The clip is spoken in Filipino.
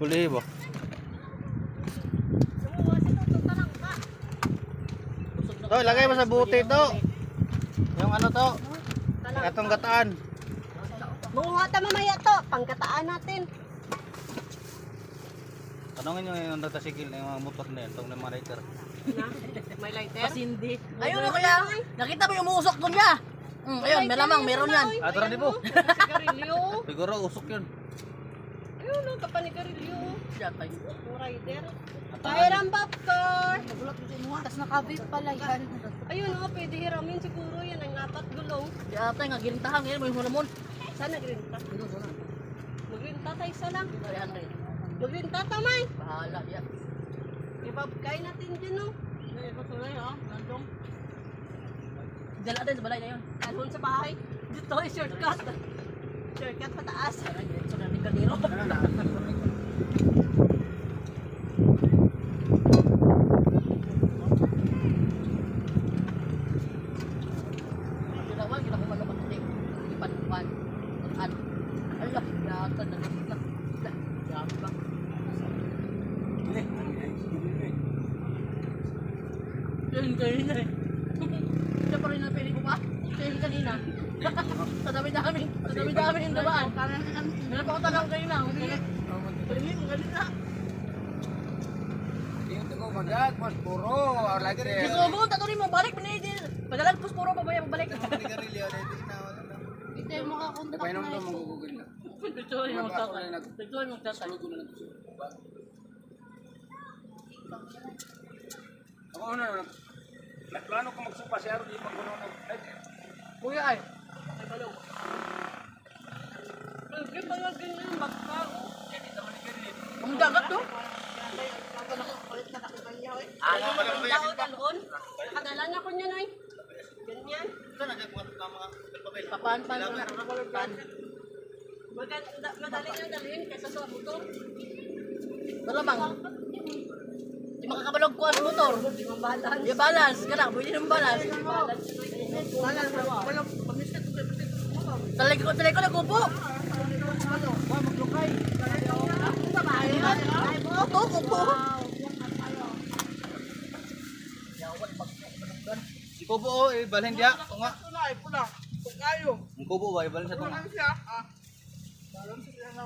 Kulihi ba? To, lagay mo sa buti to. Yung ano to? Atong gataan. Bunga ta mamaya to, pangkataan natin. Tanongin nyo yung nagtasigil na yung mga motor na yun, itong mga rider. May lighter? Pasindi. Ayun o kaya. Nakita mo yung umusok doon niya. Ayun, malamang meron yan. Tara di po. Sigarilyo. Siguro usok yun. Ayun o, kapanigarilyo. Yatay. Yung rider. Pahiram popcorn. Nagulat ko sa inyo. Tapos nakabit pala yan. Ayun o, pwede hiramin siguro yan. Ang apat gulong. Yatay nga, girintahan ngayon mo yung hulamon. Saan nagrinta? Magrinta tayo isa lang. 300. Magrinta tamay. Bahala yan. Ibabkay natin dyan o. Dala din sa balay na yun. Dalhon sa bahay. Dito ay shortcut. Shortcut pataas. So na rin kaniro. Ginawa, ginawa man naman ito. Ipan-ipan. Ano? Alah, yata na rin na. Yata ba? Yan kanina eh. Siya pa rin na pili ko pa. Siya yung kanina. Sa dami-dami yung dabaan. Meron pa ako tanong kanina. Pili mo kanina. Madag, mas puro. Lagi rin. Gusto mo, tatuloy mo, balik mo na yun. Padalag po puro pa ba yung balik? Ito yung makakontak Painom to, magugugol na. Ito yung magtatay. Ito yung magtatay. Ako na, nagplano ko magsupa si Aro, di pagkuno. Kuya ay. Pwede ba yung ganyan magka? Ang dagat to. Dalhon. Nakadala na ko niya ay. Ganyan. Papan-pan. Madali niyang dalhin kaysa sa motor. Malamang. Di makakabalog ko ang motor. Yung balance. Kana, pwede ng balance. Talay ko nagupo. Kupo. Si Kubo, ibalhin diya. Tunga. Pula. Pagkayo. Ang Kubo ba, ibalhin sa tunga. Siya. Dalam siya na.